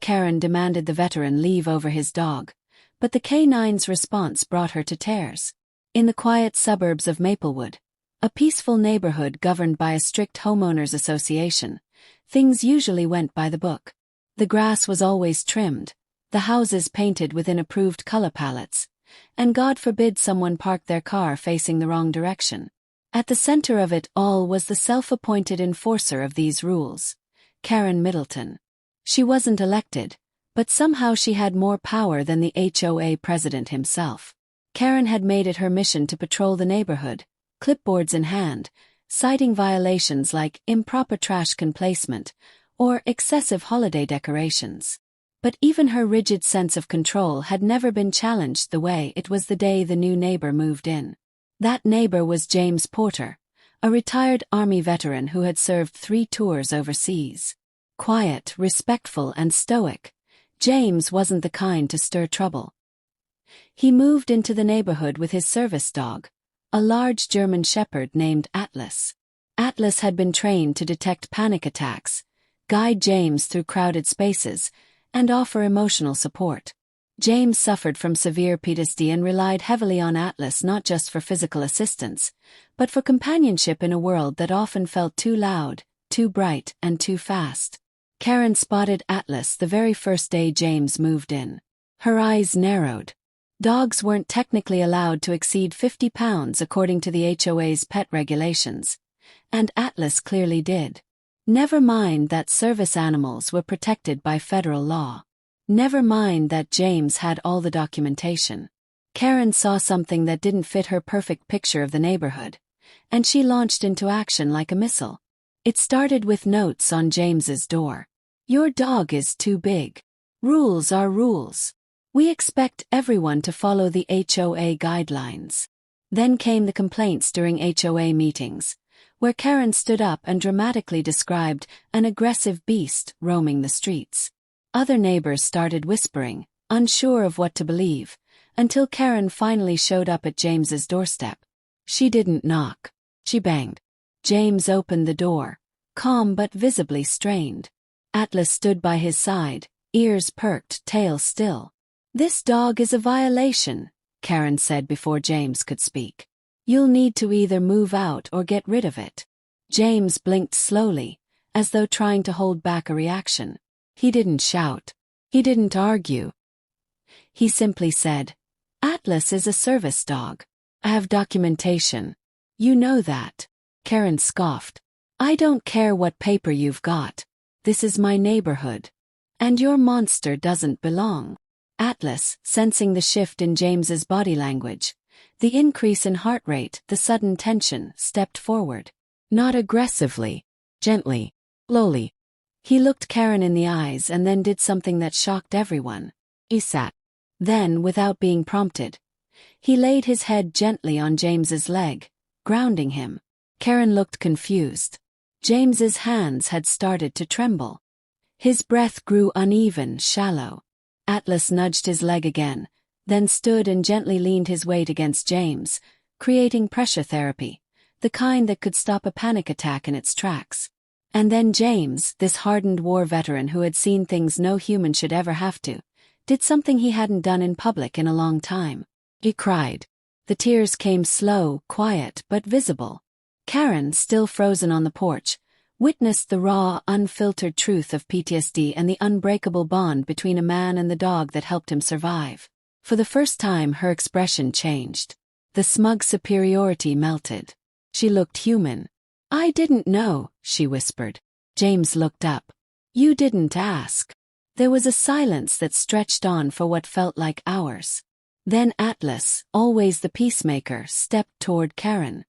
Karen demanded the veteran leave over his dog, but the K9's response brought her to tears. In the quiet suburbs of Maplewood, a peaceful neighborhood governed by a strict homeowners association, things usually went by the book. The grass was always trimmed, the houses painted within approved color palettes, and God forbid someone parked their car facing the wrong direction. At the center of it all was the self-appointed enforcer of these rules, Karen Middleton. She wasn't elected, but somehow she had more power than the HOA president himself. Karen had made it her mission to patrol the neighborhood, clipboards in hand, citing violations like improper trash can placement or excessive holiday decorations. But even her rigid sense of control had never been challenged the way it was the day the new neighbor moved in. That neighbor was James Porter, a retired Army veteran who had served 3 tours overseas. Quiet, respectful, and stoic, James wasn't the kind to stir trouble. He moved into the neighborhood with his service dog, a large German shepherd named Atlas. Atlas had been trained to detect panic attacks, guide James through crowded spaces, and offer emotional support. James suffered from severe PTSD and relied heavily on Atlas not just for physical assistance, but for companionship in a world that often felt too loud, too bright, and too fast. Karen spotted Atlas the very first day James moved in. Her eyes narrowed. Dogs weren't technically allowed to exceed 50 pounds according to the HOA's pet regulations, and Atlas clearly did. Never mind that service animals were protected by federal law. Never mind that James had all the documentation. Karen saw something that didn't fit her perfect picture of the neighborhood, and she launched into action like a missile. It started with notes on James's door. "Your dog is too big. Rules are rules. We expect everyone to follow the HOA guidelines." Then came the complaints during HOA meetings, where Karen stood up and dramatically described an aggressive beast roaming the streets. Other neighbors started whispering, unsure of what to believe, until Karen finally showed up at James's doorstep. She didn't knock. She banged. James opened the door, calm but visibly strained. Atlas stood by his side, ears perked, tail still. "This dog is a violation," Karen said before James could speak. "You'll need to either move out or get rid of it." James blinked slowly, as though trying to hold back a reaction. He didn't shout. He didn't argue. He simply said, "Atlas is a service dog. I have documentation. You know that." Karen scoffed. "I don't care what paper you've got. This is my neighborhood. And your monster doesn't belong." Atlas, sensing the shift in James's body language, the increase in heart rate, the sudden tension, stepped forward. Not aggressively, gently, slowly. He looked Karen in the eyes and then did something that shocked everyone. He sat. Then, without being prompted, he laid his head gently on James's leg, grounding him. Karen looked confused. James's hands had started to tremble. His breath grew uneven, shallow. Atlas nudged his leg again, then stood and gently leaned his weight against James, creating pressure therapy, the kind that could stop a panic attack in its tracks. And then James, this hardened war veteran who had seen things no human should ever have to, did something he hadn't done in public in a long time. He cried. The tears came slow, quiet, but visible. Karen, still frozen on the porch, witnessed the raw, unfiltered truth of PTSD and the unbreakable bond between a man and the dog that helped him survive. For the first time, her expression changed. The smug superiority melted. She looked human. "I didn't know," she whispered. James looked up. "You didn't ask." There was a silence that stretched on for what felt like hours. Then Atlas, always the peacemaker, stepped toward Karen.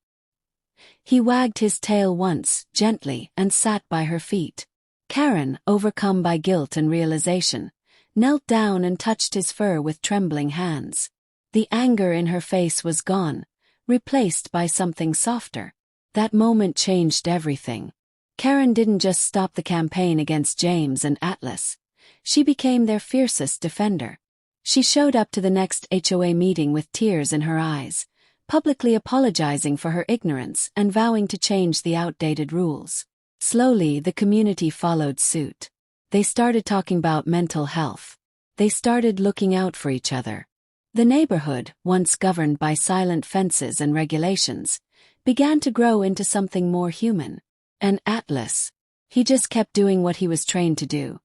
He wagged his tail once, gently, and sat by her feet. Karen, overcome by guilt and realization, knelt down and touched his fur with trembling hands. The anger in her face was gone, replaced by something softer. That moment changed everything. Karen didn't just stop the campaign against James and Atlas. She became their fiercest defender. She showed up to the next HOA meeting with tears in her eyes, publicly apologizing for her ignorance and vowing to change the outdated rules. Slowly, the community followed suit. They started talking about mental health. They started looking out for each other. The neighborhood, once governed by silent fences and regulations, began to grow into something more human. And Atlas, he just kept doing what he was trained to do: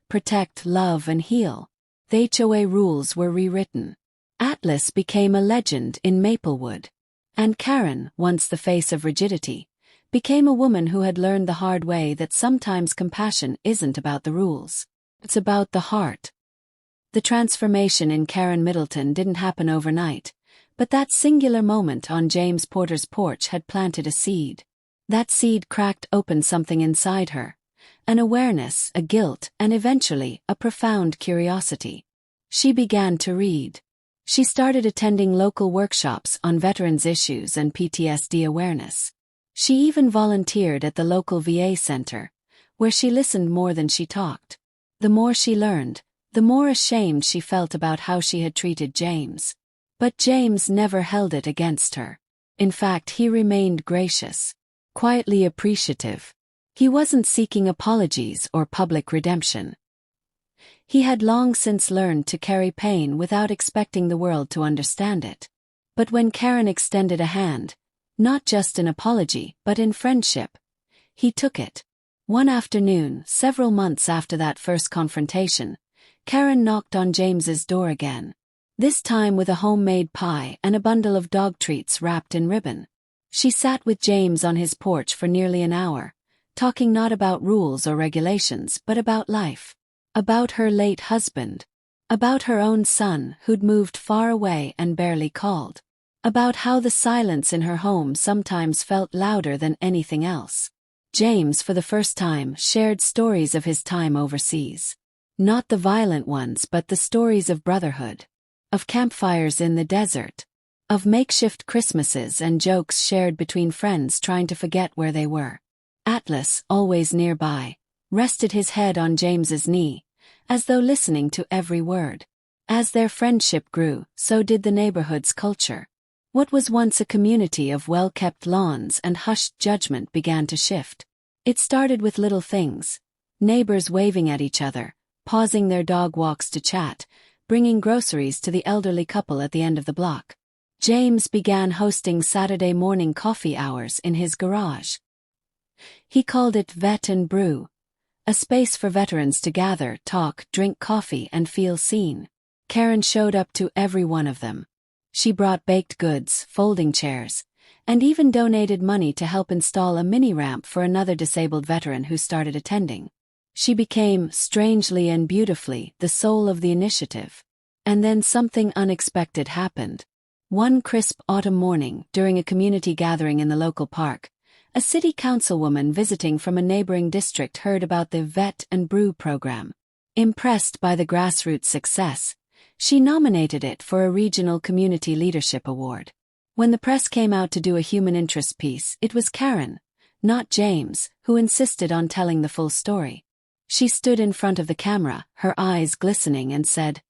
protect, love, and heal. The HOA rules were rewritten. Atlas became a legend in Maplewood. And Karen, once the face of rigidity, became a woman who had learned the hard way that sometimes compassion isn't about the rules. It's about the heart. The transformation in Karen Middleton didn't happen overnight, but that singular moment on James Porter's porch had planted a seed. That seed cracked open something inside her: an awareness, a guilt, and eventually a profound curiosity. She began to read. She started attending local workshops on veterans' issues and PTSD awareness. She even volunteered at the local VA center, where she listened more than she talked. The more she learned, the more ashamed she felt about how she had treated James. But James never held it against her. In fact, he remained gracious, quietly appreciative. He wasn't seeking apologies or public redemption. He had long since learned to carry pain without expecting the world to understand it. But when Karen extended a hand, not just in apology but in friendship, he took it. One afternoon, several months after that first confrontation, Karen knocked on James's door again. This time with a homemade pie and a bundle of dog treats wrapped in ribbon. She sat with James on his porch for nearly an hour, talking not about rules or regulations but about life. About her late husband. About her own son who'd moved far away and barely called. About how the silence in her home sometimes felt louder than anything else. James, for the first time, shared stories of his time overseas. Not the violent ones but the stories of brotherhood. Of campfires in the desert. Of makeshift Christmases and jokes shared between friends trying to forget where they were. Atlas, always nearby, rested his head on James's knee, as though listening to every word. As their friendship grew, so did the neighborhood's culture. What was once a community of well-kept lawns and hushed judgment began to shift. It started with little things: neighbors waving at each other, pausing their dog walks to chat, bringing groceries to the elderly couple at the end of the block. James began hosting Saturday morning coffee hours in his garage. He called it Vet and Brew, a space for veterans to gather, talk, drink coffee, and feel seen. Karen showed up to every one of them. She brought baked goods, folding chairs, and even donated money to help install a mini-ramp for another disabled veteran who started attending. She became, strangely and beautifully, the soul of the initiative. And then something unexpected happened. One crisp autumn morning, during a community gathering in the local park, a city councilwoman visiting from a neighboring district heard about the Vet and Brew program. Impressed by the grassroots success, she nominated it for a regional community leadership award. When the press came out to do a human interest piece, it was Karen, not James, who insisted on telling the full story. She stood in front of the camera, her eyes glistening, and said,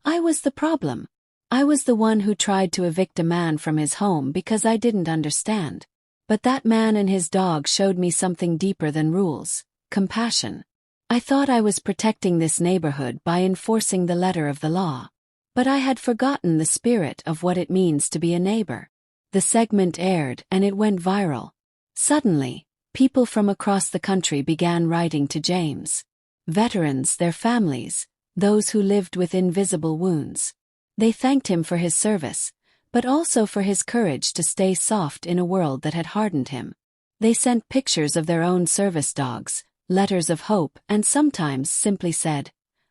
"I was the problem. I was the one who tried to evict a man from his home because I didn't understand. But that man and his dog showed me something deeper than rules: compassion. I thought I was protecting this neighborhood by enforcing the letter of the law. But I had forgotten the spirit of what it means to be a neighbor." The segment aired and it went viral. Suddenly, people from across the country began writing to James. Veterans, their families, those who lived with invisible wounds. They thanked him for his service, but also for his courage to stay soft in a world that had hardened him. They sent pictures of their own service dogs, letters of hope, and sometimes simply said,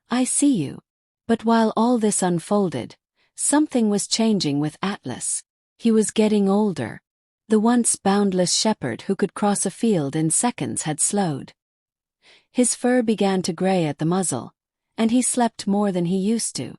"I see you." But while all this unfolded, something was changing with Atlas. He was getting older. The once boundless shepherd who could cross a field in seconds had slowed. His fur began to gray at the muzzle, and he slept more than he used to.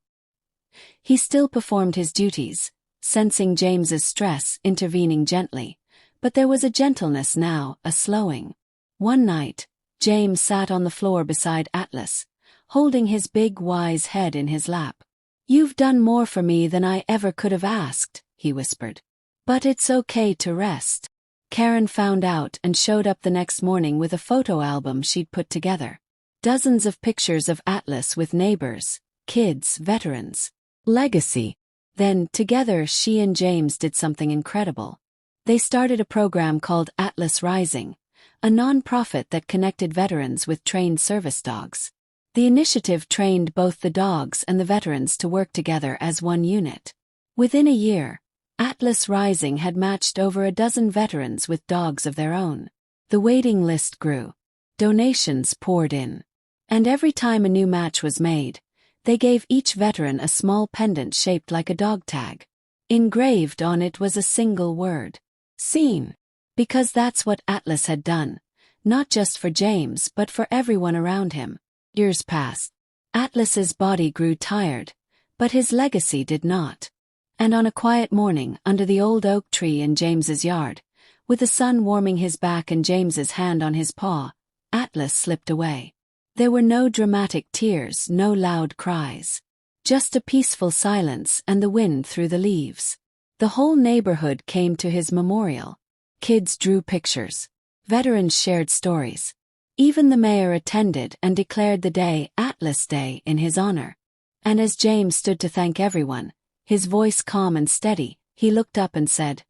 He still performed his duties, sensing James's stress, intervening gently, but there was a gentleness now, a slowing. One night, James sat on the floor beside Atlas, holding his big wise head in his lap. "You've done more for me than I ever could have asked," he whispered. "But it's okay to rest." Karen found out and showed up the next morning with a photo album she'd put together. Dozens of pictures of Atlas with neighbors, kids, veterans. Legacy. Then, together, she and James did something incredible. They started a program called Atlas Rising, a non-profit that connected veterans with trained service dogs. The initiative trained both the dogs and the veterans to work together as one unit. Within a year, Atlas Rising had matched over a dozen veterans with dogs of their own. The waiting list grew. Donations poured in. And every time a new match was made, they gave each veteran a small pendant shaped like a dog tag. Engraved on it was a single word. Seen. Because that's what Atlas had done, not just for James but for everyone around him. Years passed. Atlas's body grew tired, but his legacy did not. And on a quiet morning under the old oak tree in James's yard, with the sun warming his back and James's hand on his paw, Atlas slipped away. There were no dramatic tears, no loud cries. Just a peaceful silence and the wind through the leaves. The whole neighborhood came to his memorial. Kids drew pictures. Veterans shared stories. Even the mayor attended and declared the day Atlas Day in his honor. And as James stood to thank everyone, his voice calm and steady, he looked up and said,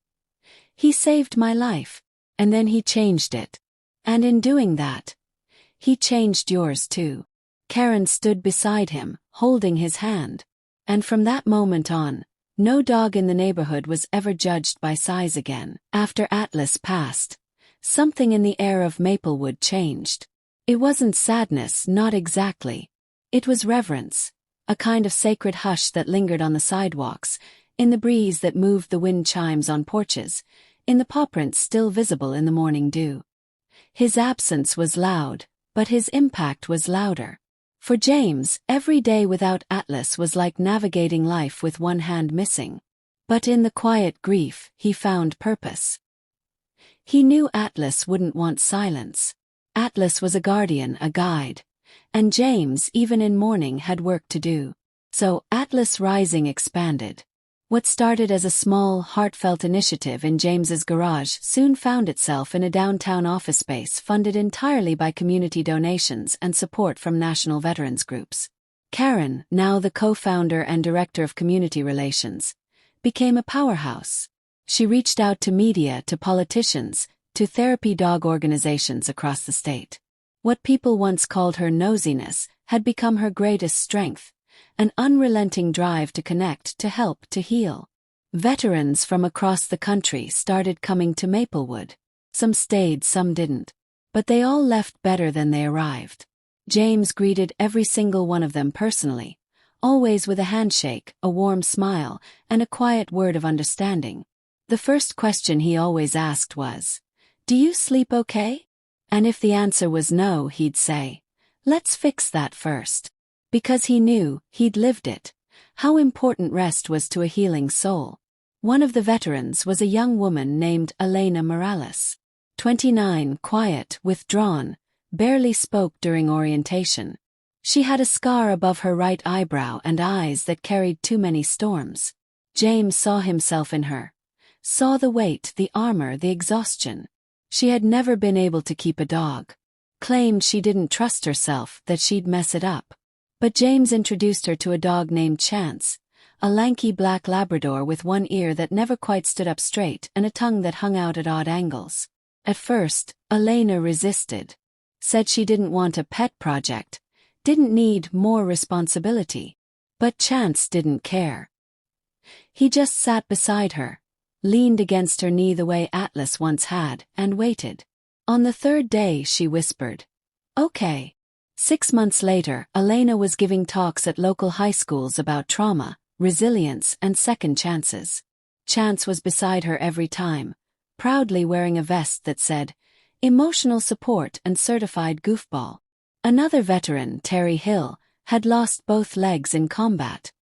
"He saved my life, and then he changed it. And in doing that, he changed yours too." Karen stood beside him, holding his hand. And from that moment on, no dog in the neighborhood was ever judged by size again. After Atlas passed, something in the air of Maplewood changed. It wasn't sadness, not exactly. It was reverence, a kind of sacred hush that lingered on the sidewalks, in the breeze that moved the wind chimes on porches, in the paw prints still visible in the morning dew. His absence was loud, but his impact was louder. For James, every day without Atlas was like navigating life with one hand missing. But in the quiet grief, he found purpose. He knew Atlas wouldn't want silence. Atlas was a guardian, a guide. And James, even in mourning, had work to do. So, Atlas Rising expanded. What started as a small, heartfelt initiative in James's garage soon found itself in a downtown office space funded entirely by community donations and support from national veterans groups. Karen, now the co-founder and director of community relations, became a powerhouse. She reached out to media, to politicians, to therapy dog organizations across the state. What people once called her nosiness had become her greatest strength, an unrelenting drive to connect, to help, to heal. Veterans from across the country started coming to Maplewood. Some stayed, some didn't. But they all left better than they arrived. James greeted every single one of them personally, always with a handshake, a warm smile, and a quiet word of understanding. The first question he always asked was, "Do you sleep okay?" And if the answer was no, he'd say, "Let's fix that first." Because he knew, he'd lived it, how important rest was to a healing soul. One of the veterans was a young woman named Elena Morales. 29, quiet, withdrawn, barely spoke during orientation. She had a scar above her right eyebrow and eyes that carried too many storms. James saw himself in her. Saw the weight, the armor, the exhaustion. She had never been able to keep a dog. Claimed she didn't trust herself, that she'd mess it up. But James introduced her to a dog named Chance, a lanky black Labrador with one ear that never quite stood up straight and a tongue that hung out at odd angles. At first, Elena resisted. Said she didn't want a pet project, didn't need more responsibility. But Chance didn't care. He just sat beside her, leaned against her knee the way Atlas once had, and waited. On the third day she whispered, "Okay." 6 months later, Elena was giving talks at local high schools about trauma, resilience, and second chances. Chance was beside her every time, proudly wearing a vest that said, "Emotional Support and Certified Goofball." Another veteran, Terry Hill, had lost both legs in combat.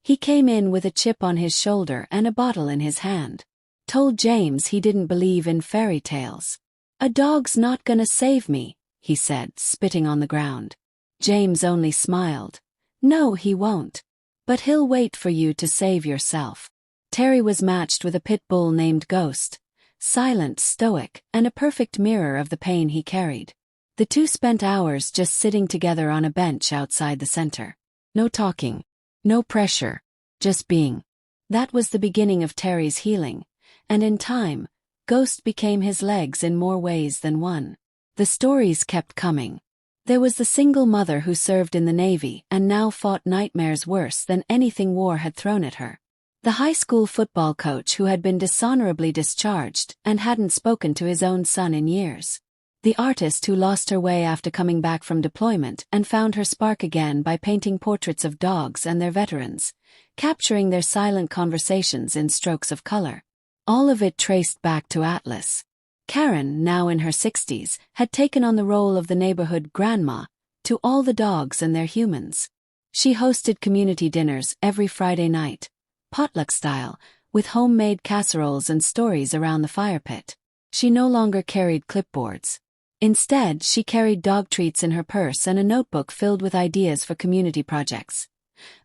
He came in with a chip on his shoulder and a bottle in his hand. Told James he didn't believe in fairy tales. "A dog's not gonna save me," he said, spitting on the ground. James only smiled. "No, he won't. But he'll wait for you to save yourself." Terry was matched with a pit bull named Ghost, silent, stoic, and a perfect mirror of the pain he carried. The two spent hours just sitting together on a bench outside the center. No talking. No pressure. Just being. That was the beginning of Terry's healing, and in time, Ghost became his legs in more ways than one. The stories kept coming. There was the single mother who served in the Navy and now fought nightmares worse than anything war had thrown at her. The high school football coach who had been dishonorably discharged and hadn't spoken to his own son in years. The artist who lost her way after coming back from deployment and found her spark again by painting portraits of dogs and their veterans, capturing their silent conversations in strokes of color. All of it traced back to Atlas. Karen, now in her 60s, had taken on the role of the neighborhood grandma to all the dogs and their humans. She hosted community dinners every Friday night, potluck style, with homemade casseroles and stories around the fire pit. She no longer carried clipboards. Instead, she carried dog treats in her purse and a notebook filled with ideas for community projects.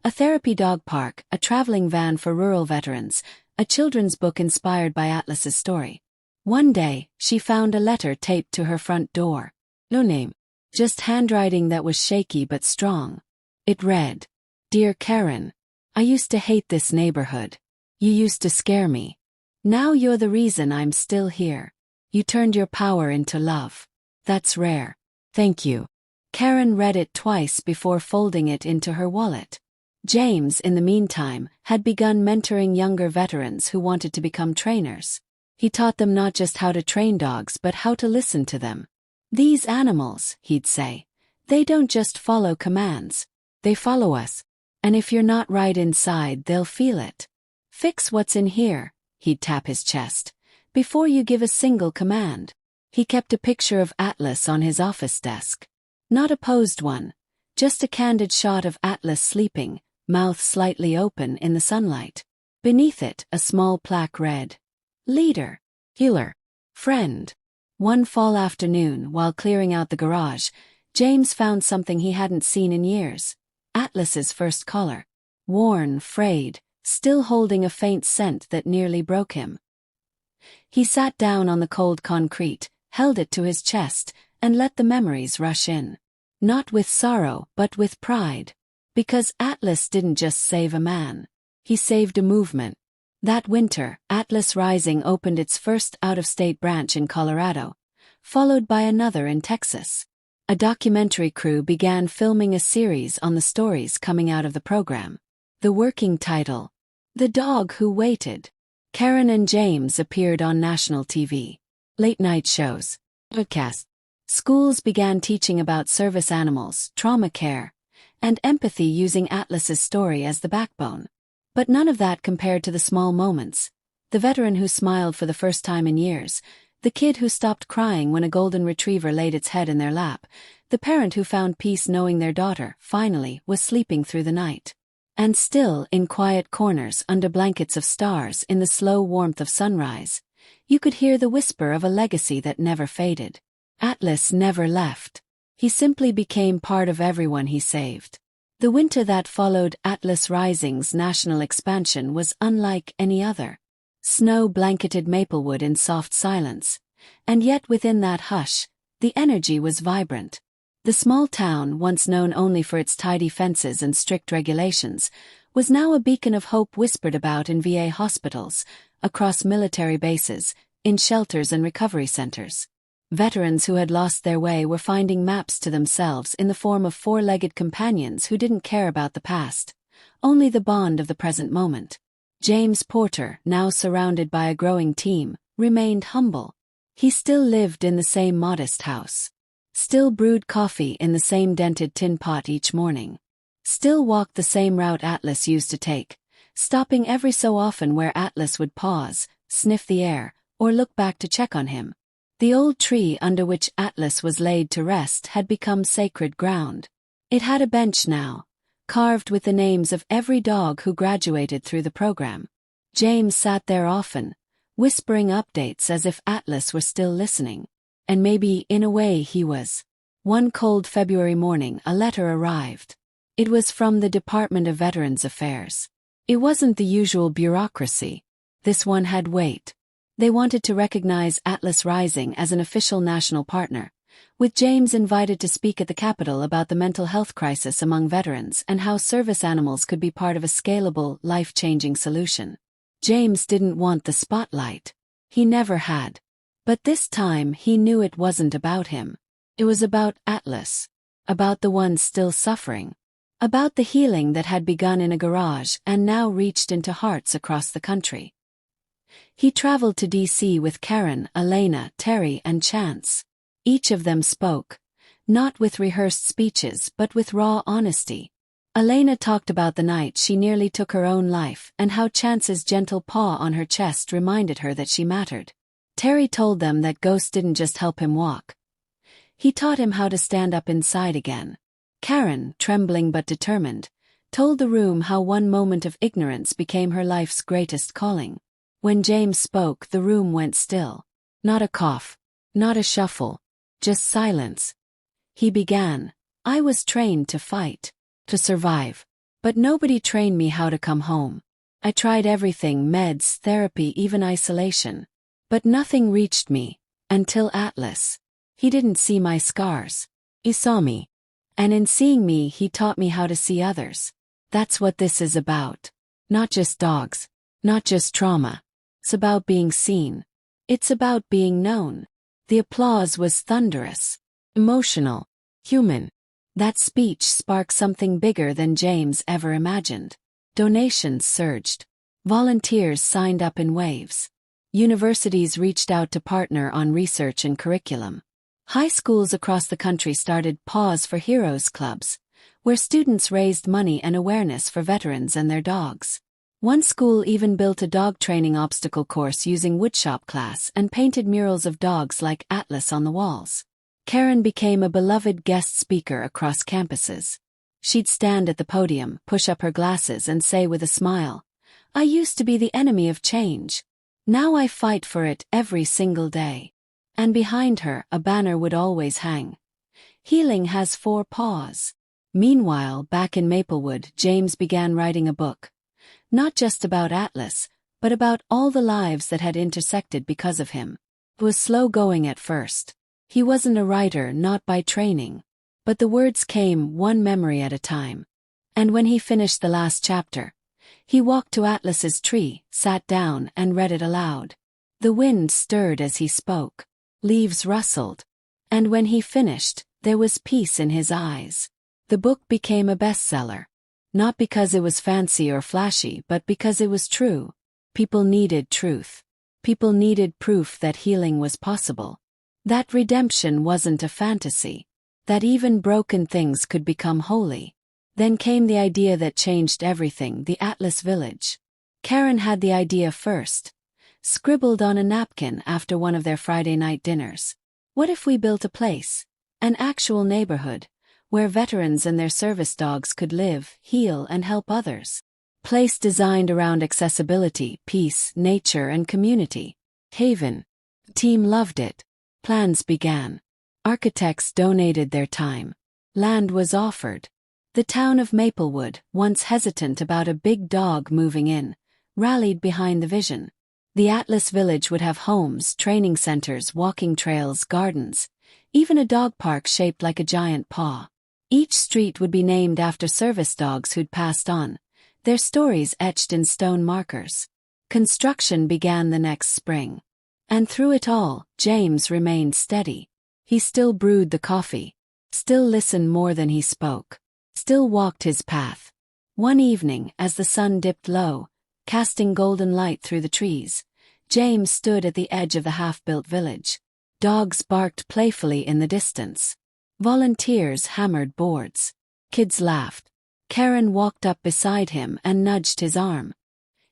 A therapy dog park, a traveling van for rural veterans, a children's book inspired by Atlas's story. One day, she found a letter taped to her front door. No name. Just handwriting that was shaky but strong. It read, "Dear Karen, I used to hate this neighborhood. You used to scare me. Now you're the reason I'm still here. You turned your power into love. That's rare. Thank you." Karen read it twice before folding it into her wallet. James, in the meantime, had begun mentoring younger veterans who wanted to become trainers. He taught them not just how to train dogs but how to listen to them. "These animals," he'd say, "they don't just follow commands. They follow us. And if you're not right inside, they'll feel it. Fix what's in here," he'd tap his chest, "before you give a single command." He kept a picture of Atlas on his office desk. Not a posed one, just a candid shot of Atlas sleeping, mouth slightly open in the sunlight. Beneath it, a small plaque read, "Leader, Healer, Friend." One fall afternoon, while clearing out the garage, James found something he hadn't seen in years. Atlas's first collar. Worn, frayed, still holding a faint scent that nearly broke him. He sat down on the cold concrete, held it to his chest, and let the memories rush in. Not with sorrow, but with pride. Because Atlas didn't just save a man. He saved a movement. That winter, Atlas Rising opened its first out-of-state branch in Colorado, followed by another in Texas. A documentary crew began filming a series on the stories coming out of the program. The working title, "The Dog Who Waited." Karen and James appeared on national TV. Late-night shows. Podcasts. Schools began teaching about service animals, trauma care, and empathy using Atlas's story as the backbone. But none of that compared to the small moments. The veteran who smiled for the first time in years, the kid who stopped crying when a golden retriever laid its head in their lap, the parent who found peace knowing their daughter, finally, was sleeping through the night. And still, in quiet corners under blankets of stars in the slow warmth of sunrise, you could hear the whisper of a legacy that never faded. Atlas never left. He simply became part of everyone he saved. The winter that followed Atlas Rising's national expansion was unlike any other. Snow blanketed Maplewood in soft silence, and yet within that hush, the energy was vibrant. The small town, once known only for its tidy fences and strict regulations, was now a beacon of hope whispered about in VA hospitals, across military bases, in shelters and recovery centers. Veterans who had lost their way were finding maps to themselves in the form of four-legged companions who didn't care about the past, only the bond of the present moment. James Porter, now surrounded by a growing team, remained humble. He still lived in the same modest house. Still brewed coffee in the same dented tin pot each morning. Still walked the same route Atlas used to take, stopping every so often where Atlas would pause, sniff the air, or look back to check on him. The old tree under which Atlas was laid to rest had become sacred ground. It had a bench now, carved with the names of every dog who graduated through the program. James sat there often, whispering updates as if Atlas were still listening. And maybe, in a way, he was. One cold February morning, a letter arrived. It was from the Department of Veterans Affairs. It wasn't the usual bureaucracy. This one had weight. They wanted to recognize Atlas Rising as an official national partner, with James invited to speak at the Capitol about the mental health crisis among veterans and how service animals could be part of a scalable, life-changing solution. James didn't want the spotlight. He never had. But this time he knew it wasn't about him. It was about Atlas. About the ones still suffering. About the healing that had begun in a garage and now reached into hearts across the country. He traveled to D.C. with Karen, Elena, Terry, and Chance. Each of them spoke, not with rehearsed speeches but with raw honesty. Elena talked about the night she nearly took her own life and how Chance's gentle paw on her chest reminded her that she mattered. Terry told them that ghosts didn't just help him walk. He taught him how to stand up inside again. Karen, trembling but determined, told the room how one moment of ignorance became her life's greatest calling. When James spoke, the room went still. Not a cough, not a shuffle, just silence. He began, "I was trained to fight, to survive. But nobody trained me how to come home. I tried everything, meds, therapy, even isolation. But nothing reached me, until Atlas. He didn't see my scars. He saw me. And in seeing me, he taught me how to see others. That's what this is about. Not just dogs. Not just trauma. It's about being seen. It's about being known." The applause was thunderous. Emotional. Human. That speech sparked something bigger than James ever imagined. Donations surged. Volunteers signed up in waves. Universities reached out to partner on research and curriculum. High schools across the country started Paws for Heroes clubs, where students raised money and awareness for veterans and their dogs. One school even built a dog training obstacle course using woodshop class and painted murals of dogs like Atlas on the walls. Karen became a beloved guest speaker across campuses. She'd stand at the podium, push up her glasses and say with a smile, "I used to be the enemy of change. Now I fight for it every single day." And behind her, a banner would always hang. "Healing has 4 paws." Meanwhile, back in Maplewood, James began writing a book. Not just about Atlas, but about all the lives that had intersected because of him. It was slow going at first. He wasn't a writer, not by training. But the words came one memory at a time. And when he finished the last chapter, he walked to Atlas's tree, sat down, and read it aloud. The wind stirred as he spoke. Leaves rustled. And when he finished, there was peace in his eyes. The book became a bestseller. Not because it was fancy or flashy, but because it was true. People needed truth. People needed proof that healing was possible. That redemption wasn't a fantasy. That even broken things could become holy. Then came the idea that changed everything, the Atlas Village. Karen had the idea first. Scribbled on a napkin after one of their Friday night dinners. What if we built a place? An actual neighborhood, where veterans and their service dogs could live, heal, and help others. Place designed around accessibility, peace, nature, and community. Haven. The team loved it. Plans began. Architects donated their time. Land was offered. The town of Maplewood, once hesitant about a big dog moving in, rallied behind the vision. The Atlas Village would have homes, training centers, walking trails, gardens, even a dog park shaped like a giant paw. Each street would be named after service dogs who'd passed on, their stories etched in stone markers. Construction began the next spring. And through it all, James remained steady. He still brewed the coffee, still listened more than he spoke, still walked his path. One evening, as the sun dipped low, casting golden light through the trees, James stood at the edge of the half-built village. Dogs barked playfully in the distance. Volunteers hammered boards. Kids laughed. Karen walked up beside him and nudged his arm.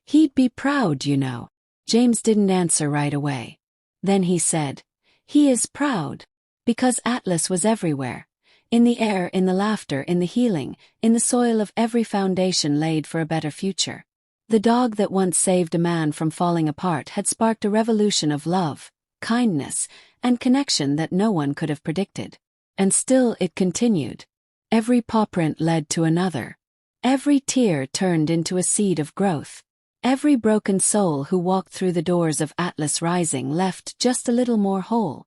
"He'd be proud, you know." James didn't answer right away. Then he said, "He is proud. Because Atlas was everywhere. In the air, in the laughter, in the healing, in the soil of every foundation laid for a better future. The dog that once saved a man from falling apart had sparked a revolution of love, kindness, and connection that no one could have predicted. And still it continued. Every paw print led to another. Every tear turned into a seed of growth. Every broken soul who walked through the doors of Atlas Rising left just a little more whole.